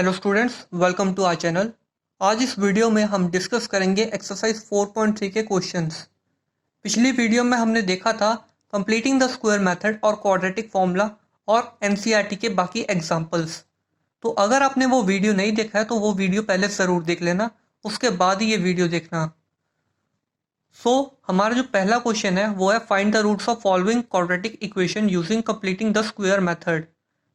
Hello students, welcome to our channel. आज इस video में हम डिस्कस करेंगे एक्सरसाइज 4.3 के क्वेश्चंस। पिछली वीडियो में हमने देखा था कंप्लीटिंग द स्क्वायर मेथड और क्वाड्रेटिक फॉर्मूला और एनसीईआरटी के बाकी एग्जांपल्स। तो अगर आपने वो वीडियो नहीं देखा है तो वो वीडियो पहले ज़रूर देख लेना, उसके बाद ही ये वीडियो देखना। हमारा जो पहला क्वेश्चन है वो है find the roots of following quadratic equation using completing the square method.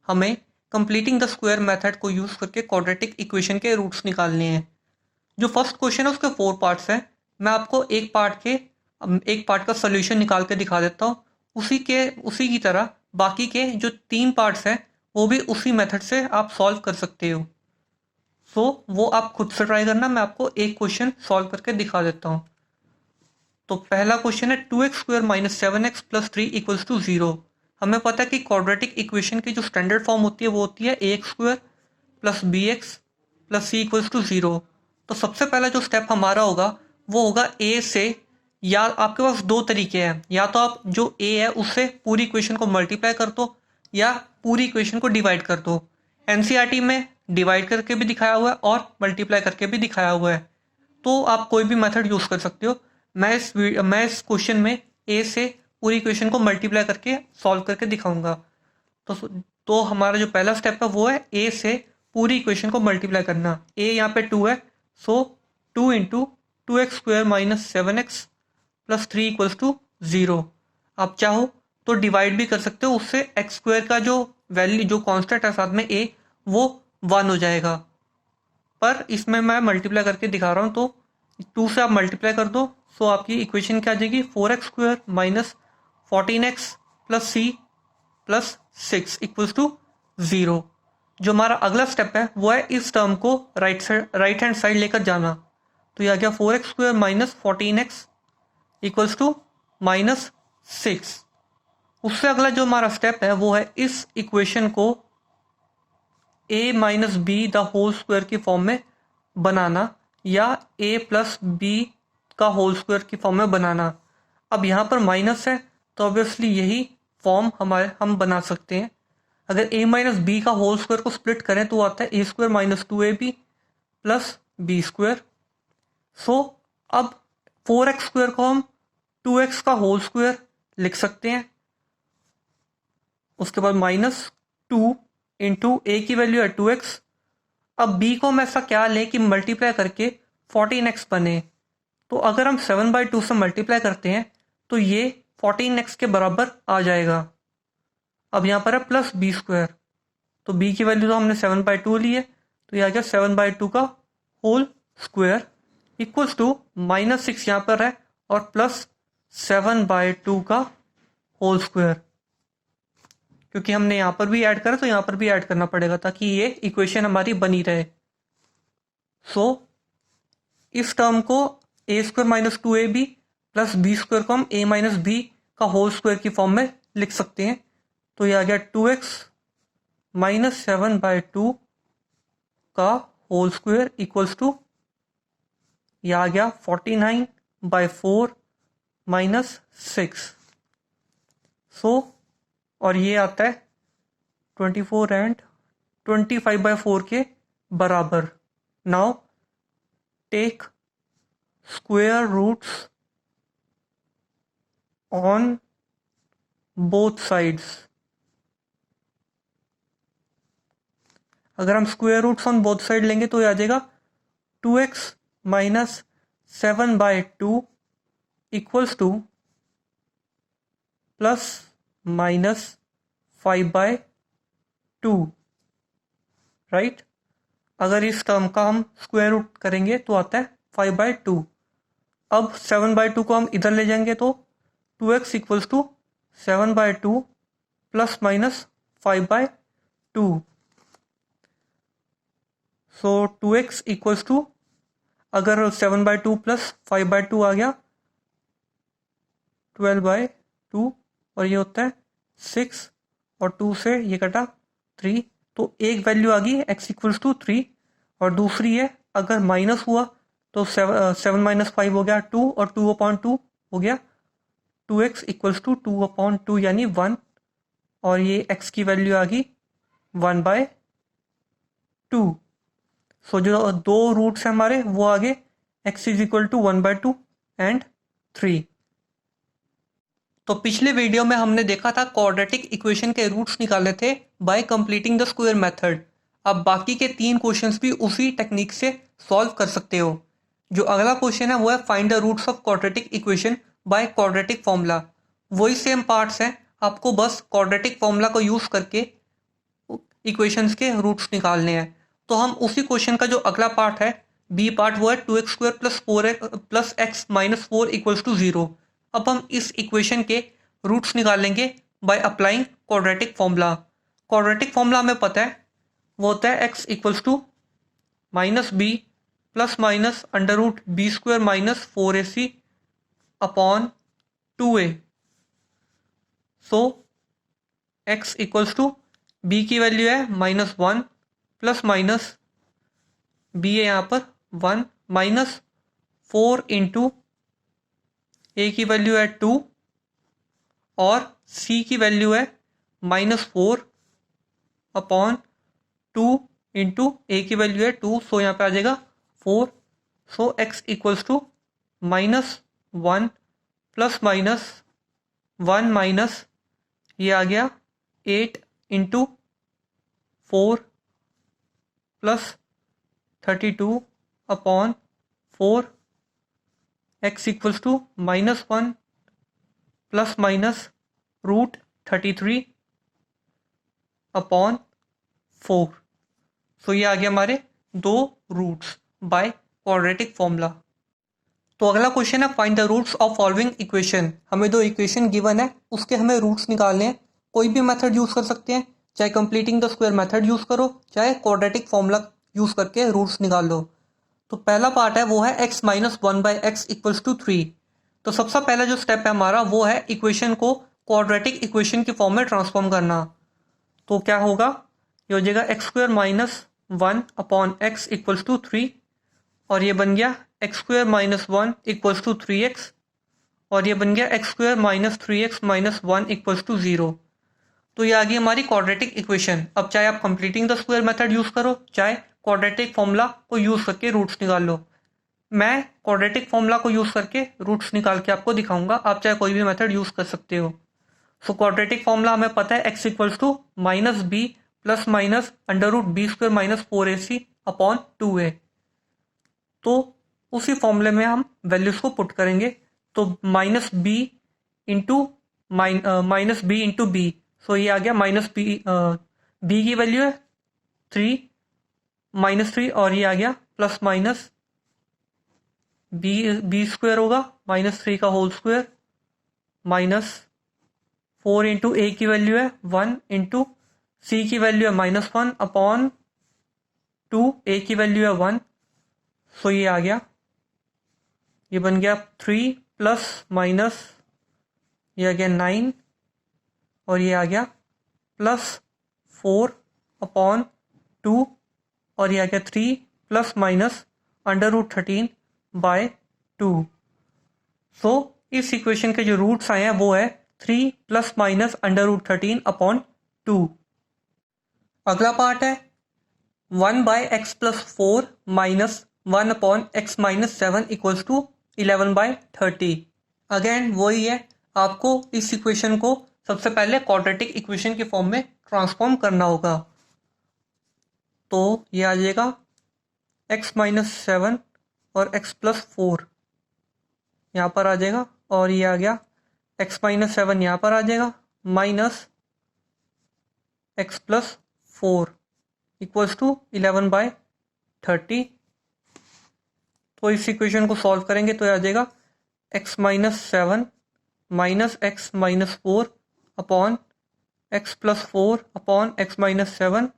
हमें कंप्लीटिंग द स्क्वायर मेथड को यूज़ करके क्वाड्रेटिक इक्वेशन के रूट्स निकालने हैं। जो फर्स्ट क्वेश्चन है उसके 4 पार्ट्स हैं। मैं आपको एक पार्ट का सोल्यूशन निकाल के दिखा देता हूँ। उसी की तरह बाकी के जो 3 पार्ट्स हैं वो भी उसी मेथड से आप सॉल्व कर सकते हो। वो आप खुद से ट्राई करना, मैं आपको एक क्वेश्चन सॉल्व करके दिखा देता हूँ। तो पहला क्वेश्चन है 2x² minus 7x plus 3 equals to 0। हमें पता है कि क्वाड्रेटिक इक्वेशन की जो स्टैंडर्ड फॉर्म होती है वो होती है ax² plus bx plus c equals to 0। तो सबसे पहला जो स्टेप हमारा होगा वो होगा a से, या आपके पास दो तरीके हैं, या तो आप जो a है उससे पूरी इक्वेशन को मल्टीप्लाई कर दो या पूरी इक्वेशन को डिवाइड कर दो। एनसीईआरटी में डिवाइड करके भी दिखाया हुआ है और मल्टीप्लाई करके भी दिखाया हुआ है, तो आप कोई भी मेथड यूज़ कर सकते हो। मैं इस क्वेश्चन में ए से पूरी इक्वेशन को मल्टीप्लाई करके सॉल्व करके दिखाऊंगा। तो तो हमारा जो पहला स्टेप है वो है ए से पूरी इक्वेशन को मल्टीप्लाई करना। ए यहाँ पे 2 है, so 2 into 2x² minus 7x plus 3 equals to 0। आप चाहो तो डिवाइड भी कर सकते हो, उससे x² का जो वैल्यू जो कांस्टेंट है साथ में a वो 1 हो जाएगा। पर इसमें मैं मल्टीप्लाई करके दिखा रहा हूँ, तो 2 से आप मल्टीप्लाई कर दो, सो आपकी इक्वेशन क्या आ जाएगी 4x² minus 14x plus c plus 6 equals to 0। जो हमारा अगला स्टेप है वो है इस टर्म को राइट हैंड साइड लेकर जाना। तो यह आ गया 4x² minus 14x equals to minus 6। उससे अगला जो हमारा स्टेप है वो है इस इक्वेशन को a minus b the whole square की फॉर्म में बनाना या a प्लस बी का होल स्क्वायर की फॉर्म में बनाना। अब यहाँ पर माइनस है तो ऑब्वियसली यही फॉर्म हम बना सकते हैं। अगर a माइनस बी का होल स्क्वायर को स्प्लिट करें तो आता है a² minus 2ab plus b²। अब 4x² को हम 2x का होल स्क्वायर लिख सकते हैं। उसके बाद माइनस 2 इंटू ए की वैल्यू है 2x। अब b को हम ऐसा क्या लें कि मल्टीप्लाई करके 14x बने। तो अगर हम 7/2 से मल्टीप्लाई करते हैं तो ये 14x के बराबर आ जाएगा। अब यहाँ पर है प्लस b², तो b की वैल्यू तो हमने 7/2 ली है, तो यह आ गया 7/2 का whole square equals to minus 6 यहाँ पर है और प्लस 7/2 का होल स्क्वायर। क्योंकि हमने यहाँ पर भी ऐड करा तो यहाँ पर भी ऐड करना पड़ेगा ताकि ये इक्वेशन हमारी बनी रहे। इस टर्म को a² minus 2ab plus b² को हम a माइनस बी का होल स्क्वायर की फॉर्म में लिख सकते हैं। तो यह आ गया 2x माइनस 7/2 का होल स्क्वायर इक्वल्स टू, यह आ गया 49/4 माइनस 6। और ये आता है 24 एंड 25/4 के बराबर। Now take square roots on both sides. अगर हम square roots on both side लेंगे तो ये आ जाएगा 2x minus 7/2 equals to plus minus 5/2, right. अगर इस टर्म का हम स्क्वायर रूट करेंगे तो आता है 5/2। अब 7/2 को हम इधर ले जाएंगे तो 2x equals to 7/2 plus minus 5/2। 2x equals to, अगर 7/2 प्लस 5/2 आ गया 12/2, और ये होता है 6 और 2 से ये कटा 3, तो एक वैल्यू आ गई x इक्वल्स टू 3 और दूसरी है अगर माइनस हुआ तो 7 माइनस 5 हो गया 2 और 2/2 हो गया 2x इक्वल्स टू 2/2 यानी 1, और ये x की वैल्यू आ गई 1/2। सो जो दो रूट्स हैं हमारे वो आगे x is equal to 1/2 and 3। तो पिछले वीडियो में हमने देखा था क्वाड्रेटिक इक्वेशन के रूट्स निकाले थे bye completing the square method. अब बाकी के 3 क्वेश्चंस भी उसी टेक्निक से सॉल्व कर सकते हो। जो अगला क्वेश्चन है वो है find the roots of quadratic equation by quadratic formula. वही सेम पार्ट्स हैं, आपको बस क्वाड्रेटिक फॉर्मूला को यूज करके इक्वेशंस के रूट्स निकालने हैं। तो हम उसी क्वेश्चन का जो अगला पार्ट है बी पार्ट वो है 2x² plus 4 plus x minus 4 equals to 0। अब हम इस इक्वेशन के रूट्स निकालेंगे by applying quadratic formula. Quadratic formula हमें पता है वो होता है x equals to minus b plus minus under root b² minus 4ac upon 2a। So x equals to b की वैल्यू है -1 प्लस माइनस b है यहाँ पर 1 माइनस 4 इंटू a की वैल्यू है 2 और c की वैल्यू है -4 अपॉन 2 इंटू a की वैल्यू है 2। सो यहाँ पे आ जाएगा 4। So x equals to -1 plus minus 1 minus ये आ गया 8 into 4 plus 32 upon 4। x equals to -1 plus minus root 33 upon 4। So ये आ गया हमारे दो रूट्स बाय क्वाड्रेटिक फॉर्मूला। तो अगला क्वेश्चन है find the roots of following equation. हमें दो इक्वेशन गिवन है उसके हमें रूट्स निकालने हैं। कोई भी मेथड यूज कर सकते हैं, चाहे completing the square method use करो चाहे क्वाड्रेटिक फॉर्मूला यूज करके रूट्स निकाल लो। तो पहला पार्ट है वो है x minus 1/x equals to 3। तो सबसे पहला जो स्टेप है हमारा वो है इक्वेशन को क्वाड्रेटिक इक्वेशन की फॉर्म में ट्रांसफॉर्म करना। तो क्या होगा, ये हो जाएगा x² minus 1 upon x equals to 3 और ये बन गया x² minus 1 equals to 3x और ये बन गया x² minus 3x minus 1 equals to 0। तो ये आ गई हमारी क्वाड्रेटिक इक्वेशन। अब चाहे आप completing the square method use करो चाहे क्वाड्रेटिक फॉर्मूला को यूज करके रूट्स निकाल लो। मैं क्वाड्रेटिक फॉर्मूला को यूज करके रूट्स निकाल के आपको दिखाऊंगा, आप चाहे कोई भी मेथड यूज कर सकते हो। सो क्वाड्रेटिक फॉर्मूला हमें पता है x equals to minus b plus minus under root b² minus 4ac upon 2a। तो उसी फॉर्मूले में हम वैल्यूज को पुट करेंगे। तो माइनस बी इंटू बी। सो ये आ गया माइनस बी की वैल्यू है 3 -3 और ये आ गया प्लस माइनस b² होगा -3 का होल स्क्वायर माइनस 4 इंटू ए की वैल्यू है 1 इंटू सी की वैल्यू है -1 अपॉन 2 ए की वैल्यू है 1। सो ये आ गया, ये बन गया 3 प्लस माइनस ये आ गया 9 और ये आ गया प्लस 4 अपॉन 2 और ये आ गया 3 plus minus under root 13 by 2। So इस इक्वेशन के जो रूट्स आए हैं वो है 3 plus minus under root 13 upon 2। अगला पार्ट है 1/x plus 4 minus 1 upon x minus 7 equals to 11/30। Again वही है, आपको इस इक्वेशन को सबसे पहले क्वाड्रेटिक इक्वेशन की फॉर्म में ट्रांसफॉर्म करना होगा। तो ये आ जाएगा x माइनस 7 और x प्लस 4 यहाँ पर आ जाएगा और ये आ गया x माइनस 7 यहाँ पर आ जाएगा minus x plus 4 equals to 11/30। तो इस इक्वेशन को सॉल्व करेंगे तो आ जाएगा x minus 7 minus x minus 4 upon x plus 4 upon x minus 7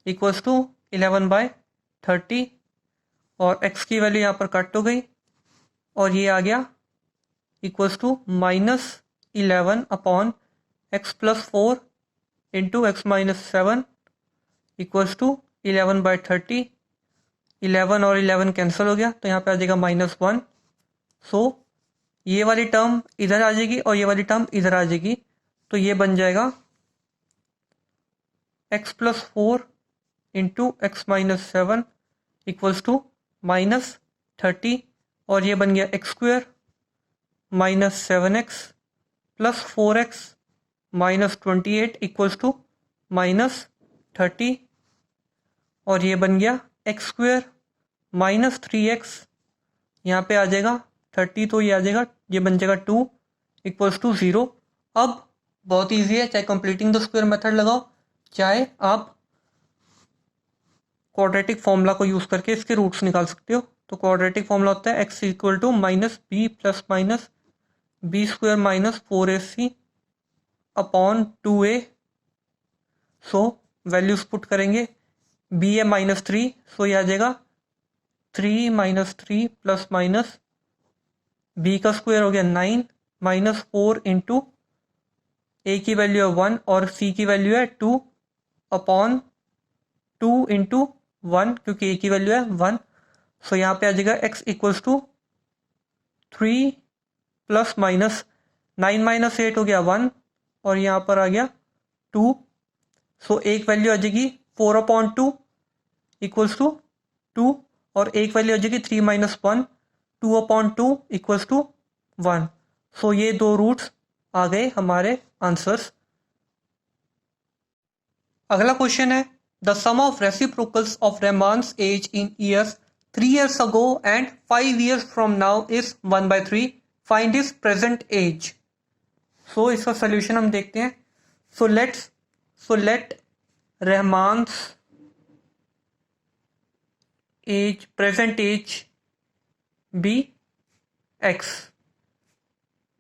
equals to 11/30 और x की वैल्यू यहाँ पर कट हो गई और ये आ गया equals to -11 upon x plus 4 into x minus 7 equals to 11/30। 11 और 11 कैंसिल हो गया तो यहाँ पे आ जाएगा -1। सो ये वाली टर्म इधर आ जाएगी और ये वाली टर्म इधर आ जाएगी। तो ये बन जाएगा x plus 4 into x minus 7 equals to -30 और ये बन गया x square -7x plus 4x -28 equals to -30 और ये बन गया एक्स स्क्वायर -3x, यहाँ पे आ जाएगा 30 तो ये आ जाएगा, ये बन जाएगा 2 इक्वल्स टू 0। अब बहुत ईजी है, चाहे कंप्लीटिंग द स्क्वायर मेथड लगाओ चाहे आप क्वाड्रेटिक फॉर्मूला को यूज़ करके इसके रूट्स निकाल सकते हो। तो क्वाड्रेटिक फॉर्मूला होता है x equal to -b plus minus b square -4ac upon 2a। So values put करेंगे, b है -3 सो ये आ जाएगा 3 -3 प्लस माइनस b का स्क्वायर हो गया 9 -4 इंटू a की वैल्यू है 1 और c की वैल्यू है 2 अपॉन 2 इंटू 1 क्योंकि a की वैल्यू है 1। सो यहाँ पे आ जाएगा x equals to 3 plus minus 9 minus 8 हो गया 1 और यहाँ पर आ गया 2। सो एक वैल्यू आ जाएगी 4 अपॉन 2 इक्वल्स टू 2 और एक वैल्यू आ जाएगी 3 माइनस 1 2 अपॉन 2 इक्वल्स टू 1। सो ये दो रूट्स आ गए हमारे आंसर्स। अगला क्वेश्चन है the sum of reciprocals of Rahman's age in years 3 years ago and 5 years from now is 1/3, find his present age। So इसका सोल्यूशन हम देखते हैं। So let Rahman's age present age be X.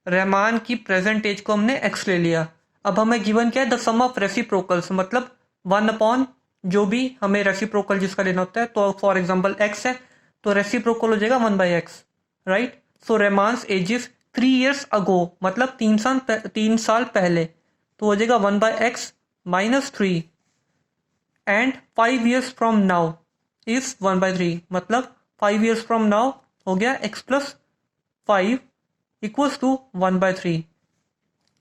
Rahman की present as को हमने x ले लिया। अब हमें गिवन क्या है, द सम ऑफ रेसिप्रोकल्स, मतलब 1 अपॉन जो भी हमें रेसिप्रोकल जिसका लेना होता है। तो फॉर एग्जांपल एक्स है तो रेसिप्रोकल हो जाएगा 1/x, right. So Rahman's age is 3 years ago, मतलब 3 साल पहले, तो हो जाएगा 1/x -3 and 5 years from now is 1/3, मतलब 5 years फ्रॉम नाउ हो गया x प्लस 5 इक्वल्स टू 1/3।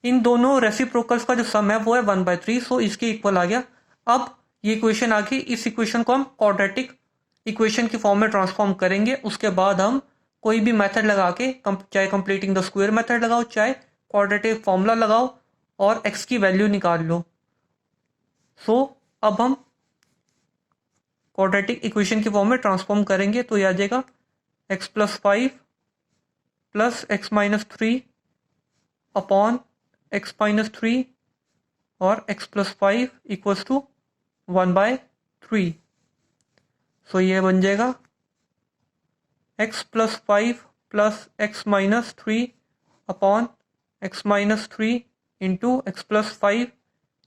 इन दोनों रेसिप्रोकल्स का जो सम है वो है 1/3, सो इसके इक्वल आ गया। अब ये इक्वेशन आ गई, इस इक्वेशन को हम क्वाड्रेटिक इक्वेशन की फॉर्म में ट्रांसफॉर्म करेंगे। उसके बाद हम कोई भी मेथड लगा के, चाहे कंप्लीटिंग द स्क्वायर मेथड लगाओ चाहे क्वाड्रेटिक फॉर्मूला लगाओ और x की वैल्यू निकाल लो। सो अब हम क्वाड्रेटिक इक्वेशन की फॉर्म में ट्रांसफॉर्म करेंगे तो ये आ जाएगा x plus 5 plus x minus 3 upon x minus 3 और x plus 5 equals to 1/3। So ये बन जाएगा x plus 5 plus x minus 3 upon x minus 3 into x plus 5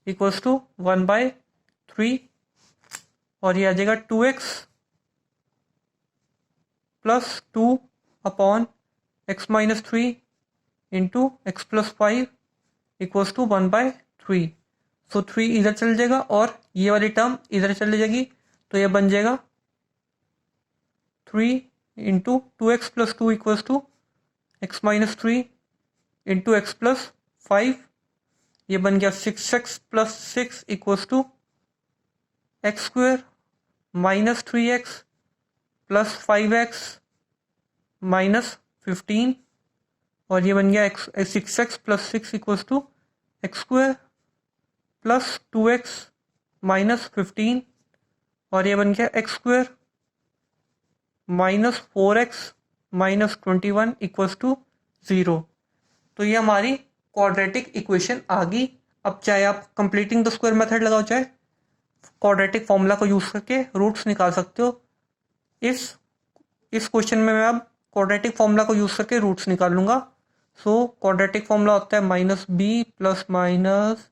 equals to 1/3 और ये आ जाएगा 2x plus 2 upon x minus 3 into x plus 5 equals to 1/3। So 3 इधर चल जाएगा और ये वाली टर्म इधर चली जाएगी, तो ये बन जाएगा 3 into 2x plus 2 equals to x minus 3 into x plus 5, ये बन गया 6x plus 6 equals to x square minus 3x plus 5x minus 15 और ये बन गया 6x plus 6 equals to x square plus 2x minus 15 और ये बन गया x square minus 4x minus 21 equals to 0। तो ये हमारी क्वाड्रेटिक इक्वेशन आ गई। अब चाहे आप कंप्लीटिंग द स्क्वायर मेथड लगाओ चाहे क्वाड्रेटिक फॉर्मूला को यूज़ करके रूट्स निकाल सकते हो। इस क्वेश्चन में मैं अब क्वाड्रेटिक फॉर्मूला को यूज़ करके रूट्स निकाल लूँगा। सो क्वाड्रेटिक फॉर्मूला होता है -b plus minus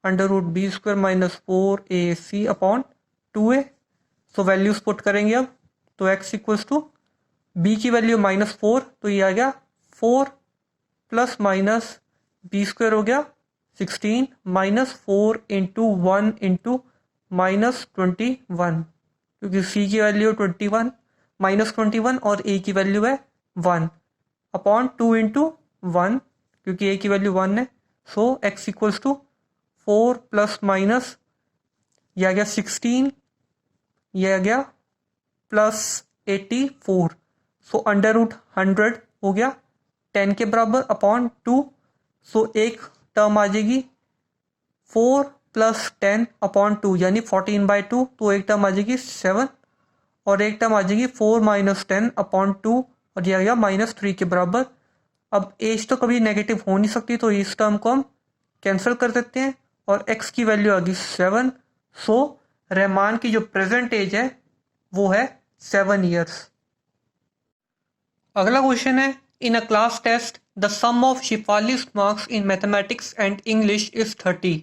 √b² minus 4ac upon 2a। So values put करेंगे अब, तो x इक्वल्स टू b की वैल्यू -4 तो ये आ गया 4 प्लस माइनस b² हो गया 16 माइनस 4 इंटू 1 इंटू -21 क्योंकि c की वैल्यू 21 -21 और a की वैल्यू है 1 अपॉन 2 इंटू 1 क्योंकि a की वैल्यू 1 है। So x equals to 4 plus minus ये आ गया 16, ये आ गया प्लस 84। सो अंडर रूट 100 हो गया 10 के बराबर अपॉन 2। सो एक टर्म आ जाएगी 4 प्लस 10 अपॉन 2 यानी 14/2। तो एक टर्म आ जाएगी 7 और एक टर्म आ जाएगी 4 माइनस 10 अपॉन 2 और ये आ गया -3 के बराबर। अब एज तो कभी नेगेटिव हो नहीं सकती तो इस टर्म को हम कैंसिल कर देते हैं और x की वैल्यू आ गई 7। सो रहमान की जो प्रेजेंट एज है वो है 7 ईयर्स। अगला क्वेश्चन है in a class test the sum of Shifali's marks in mathematics and English is 30।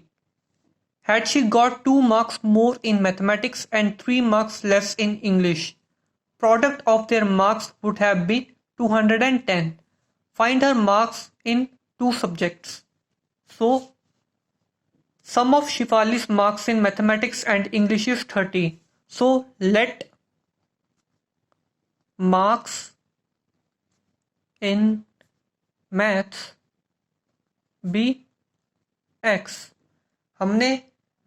Had she got 2 marks more in mathematics and 3 marks less in English, product of their marks would have been 210. Find her marks in 2 subjects. So, sum of Shifali's marks in mathematics and English is 30. So, let marks in maths be x. हमने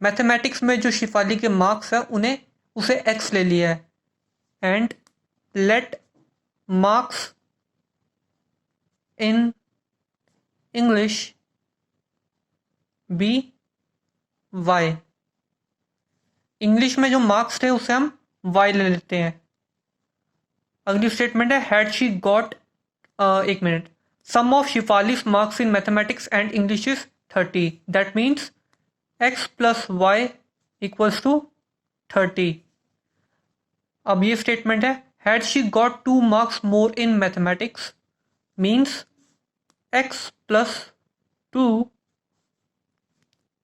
mathematics में जो शिफाली के marks है उन्हें उसे x ले लिया है and let marks in English be y। English में जो मार्क्स थे उसे हम y ले लेते हैं। अगली स्टेटमेंट है हैड शी गॉट एक minute sum of Shifali's marks in mathematics and English is 30। That means x plus Y equals to 30। अब ये स्टेटमेंट है had she got 2 marks more in mathematics means x plus 2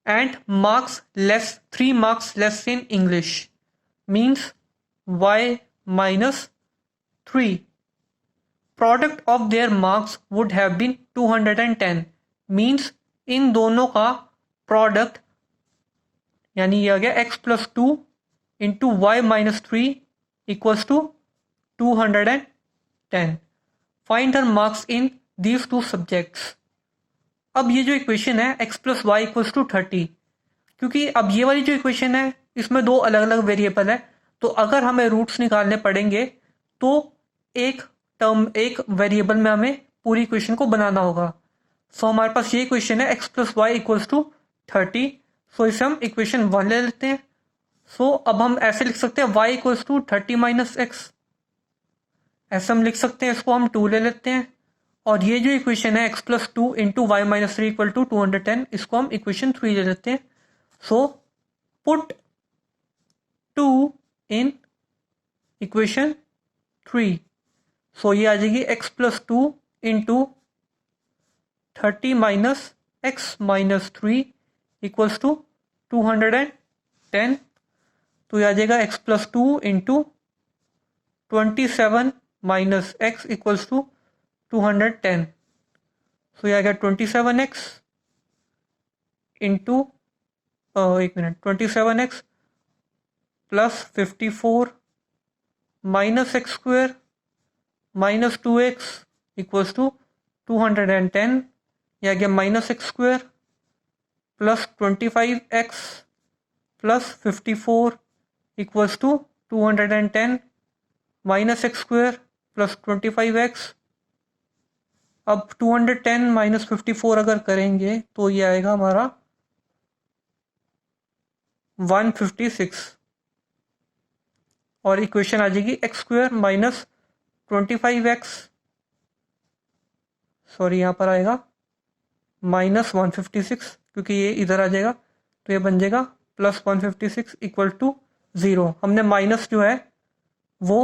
and marks less 3 marks less in English means y minus 3. Product of their marks would have been 210 means इन दोनों का product यानी ये आ गया x plus 2 into y minus 3 equals to 210। Find her marks in these 2 subjects. अब ये जो इक्वेशन है x plus Y equals to 30, क्योंकि अब ये वाली जो इक्वेशन है इसमें 2 अलग अलग वेरिएबल है तो अगर हमें रूट्स निकालने पड़ेंगे तो एक वेरिएबल में हमें पूरी इक्वेशन को बनाना होगा। सो हमारे पास ये इक्वेशन है x plus Y equals to 30। So इसे हम इक्वेशन 1 ले लेते हैं। सो अब हम ऐसे लिख सकते हैं y equals to 30 minus x. ऐसे हम लिख सकते हैं, इसको हम 2 ले लेते हैं और ये जो इक्वेशन है x plus 2 into y minus 3 equal to 210 इसको हम इक्वेशन 3 ले लेते हैं। So put 2 in equation 3। सो ये आ जाएगी x plus 2 into 30 minus x minus 3 equals to 210। तो ये आ जाएगा x plus 2 into 27 minus x equals to 210। So ये आ गया 27x into 27x plus 54 minus x square minus 2x equals to 210। यह आ गया minus x square plus 25x plus 54 equals to 210 minus x square plus 25x। अब 210 minus 54 अगर करेंगे तो ये आएगा हमारा 156 और इक्वेशन आ जाएगी x square minus 25x, sorry यहाँ पर आएगा माइनस 156 क्योंकि ये इधर आ जाएगा तो ये बन जाएगा प्लस 156 इक्वल टू 0। हमने माइनस जो है वो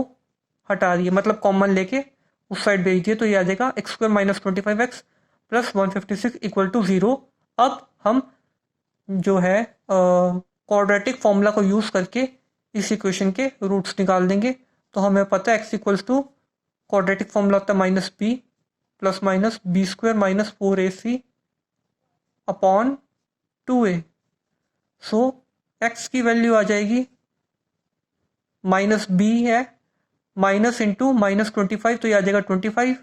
हटा दिया, मतलब कॉमन लेके उस साइड भेज दिए तो ये आ जाएगा x square minus 25x plus 156 equal to 0। अब हम जो है क्वाड्रेटिक फॉर्मूला को यूज़ करके इस इक्वेशन के रूट्स निकाल देंगे। तो हमें पता है x equals to quadratic formula होता है minus b plus minus b square minus 4ac upon 2a। So x की वैल्यू आ जाएगी माइनस बी है माइनस इंटू माइनस 25 तो ये आ जाएगा 25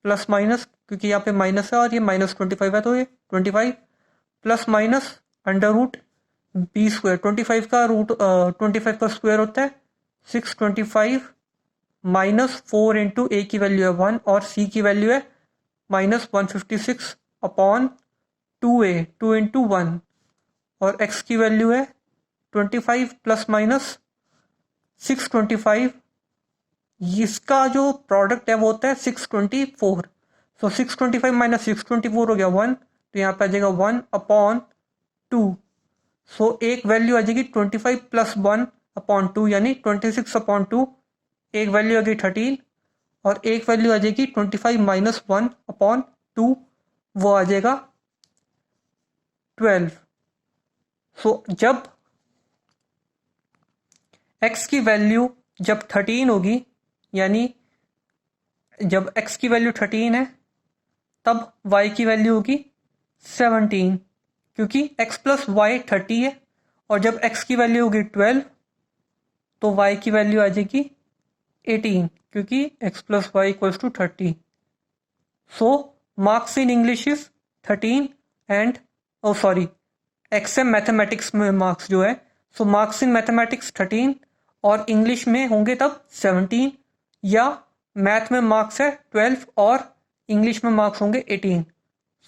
प्लस माइनस क्योंकि यहाँ पे माइनस है और ये माइनस 25 है तो ये 25 plus minus under root b square 25 का स्क्वायर होता है 625 माइनस 4 इंटू ए की वैल्यू है 1 और सी की वैल्यू है माइनस 156 अपॉन 2a 2 इंटू 1 और x की वैल्यू है 25 प्लस माइनस 625, इसका जो प्रोडक्ट है वो होता है 624। सो 625 माइनस 624 हो गया 1, तो यहाँ पे आ जाएगा 1 अपॉन 2। सो एक वैल्यू आ जाएगी 25 प्लस 1 अपॉन 2 यानी 26 अपॉन 2, एक वैल्यू आ गई 13 और एक वैल्यू आ जाएगी 25 माइनस 1 अपॉन 2, वो आ जाएगा 12। सो जब x की वैल्यू जब 13 होगी, यानी जब x की वैल्यू 13 है तब y की वैल्यू होगी 17, क्योंकि x प्लस वाई 30 है और जब x की वैल्यू होगी 12 तो y की वैल्यू आ जाएगी 18, क्योंकि x plus Y equals to 30। So marks in English is 13 and x है मैथमेटिक्स में मार्क्स जो है, सो मार्क्स इन मैथमेटिक्स 13 और इंग्लिश में होंगे तब 17, या मैथ में मार्क्स है 12 और इंग्लिश में मार्क्स होंगे 18।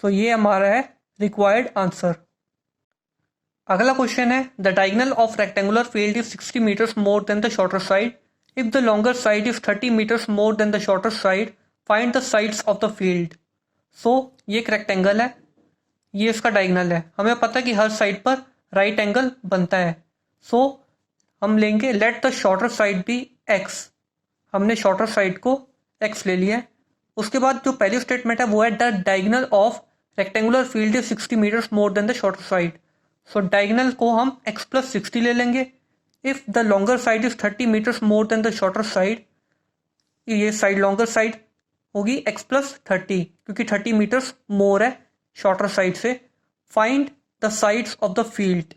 सो ये हमारा है रिक्वायर्ड आंसर। अगला क्वेश्चन है the diagonal of rectangular field is 60 metres more than the shorter side if the longer side is 30 metres more than the shorter side find the sides of the field. So ये एक rectangle है, ये इसका diagonal है, हमें पता है कि हर साइड पर राइट एंगल बनता है। सो हम लेंगे let the shorter side be x, हमने शॉर्टर साइड को x ले लिया है। उसके बाद जो पहली स्टेटमेंट है वो है the diagonal of rectangular field is 60 metres more than the shorter side. So diagonal को हम x प्लस 60 ले लेंगे। If the longer side is 30 metres more than the shorter side, ये साइड लॉन्गर साइड होगी x plus 30, क्योंकि 30 metres more है shorter side से। Find the sides of the field.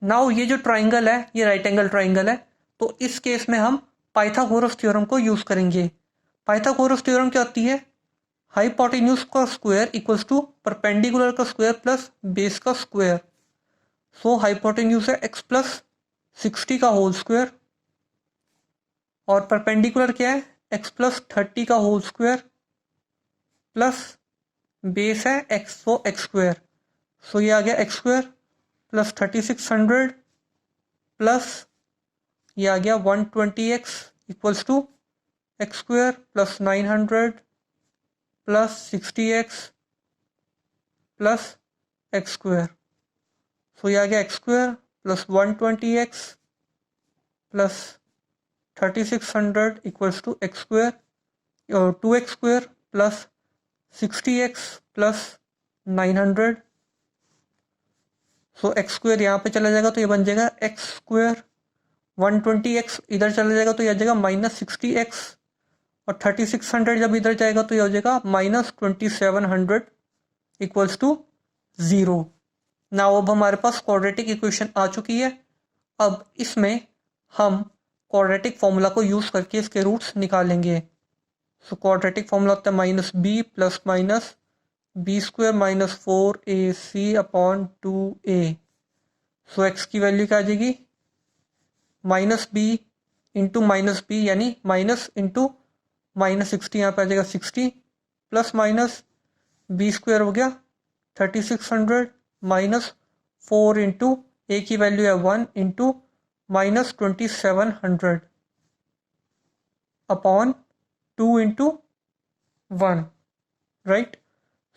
Now ये जो ट्राइंगल है ये राइट एंगल ट्राइंगल है, तो इस केस में हम पाइथागोरस थ्योरम को यूज करेंगे। पाइथागोरस थ्योरम क्या होती है? हाइपोटेन्यूज का स्क्वायर इक्वल्स टू परपेंडिकुलर का स्क्वायर प्लस बेस का स्क्वायर। सो हाइपोटेन्यूज है x प्लस 60 का होल स्क्वायर और परपेंडिकुलर क्या है x प्लस 30 का होल स्क्वायर प्लस बेस है x, सो एक्स स्क्वायर। सो ये आ गया एक्स स्क्वायर प्लस 3600 प्लस ये आ गया 120x equals to x square plus 900 plus 60x plus X square. So ये आ गया x square plus 120x plus 3600 equals to x square और 2x square plus 60x plus 900। So X square यहाँ पे चला जाएगा तो ये बन जाएगा एक्स स्क्वायर, 120x इधर चला जाएगा तो ये आ जाएगा माइनस 60x और 3600 जब इधर जाएगा तो ये हो जाएगा माइनस 2700 इक्वल्स टू 0। नाउ अब हमारे पास क्वाड्रेटिक इक्वेशन आ चुकी है। अब इसमें हम क्वाड्रेटिक फॉर्मूला को यूज़ करके इसके रूट्स निकालेंगे। सो क्वाड्रेटिक फॉर्मूला होता है minus b plus minus b square minus 4ac upon 2a। So x की वैल्यू क्या आ जाएगी minus b into minus b यानी माइनस इंटू माइनस 60, यहाँ पे आ जाएगा 60 प्लस माइनस बी स्क्वायर हो गया 3600 माइनस 4 इंटू ए की वैल्यू है 1 into minus 2700 upon 2 into 1, right.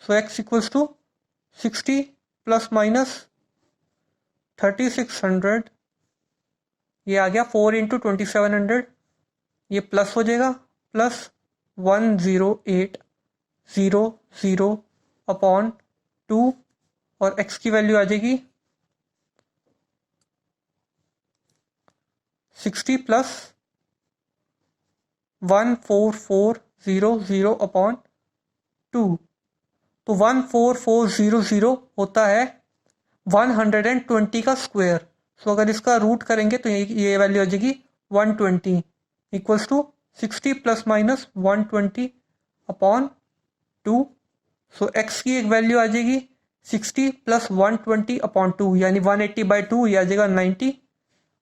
So x equals to 60 plus minus 3600, ये आ गया 4 इंटू 2700, ये प्लस हो जाएगा प्लस 10800 अपॉन 2 और x की वैल्यू आ जाएगी 60 प्लस 14400 अपॉन 2। तो 14400 होता है 120 का स्क्वायर। सो अगर इसका रूट करेंगे तो ये वैल्यू आ जाएगी 120 equals to 60 plus minus 120 upon 2। So x की एक वैल्यू आ जाएगी 60 प्लस 120 अपॉन 2 यानी 180/2, ये आ जाएगा 90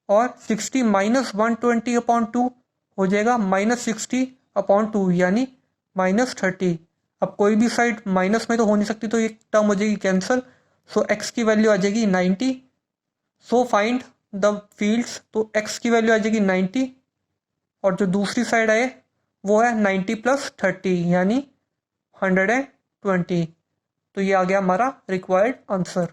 और 60 माइनस 120/2 हो जाएगा -60/2 यानी -30। अब कोई भी साइड माइनस में तो हो नहीं सकती, तो ये टर्म हो जाएगी कैंसिल। सो x की वैल्यू आ जाएगी 90। सो फाइंड द फील्ड्स, तो x की वैल्यू आ जाएगी 90 और जो दूसरी साइड है वो है 90 + 30 यानी 120। तो ये आ गया हमारा रिक्वायर्ड आंसर।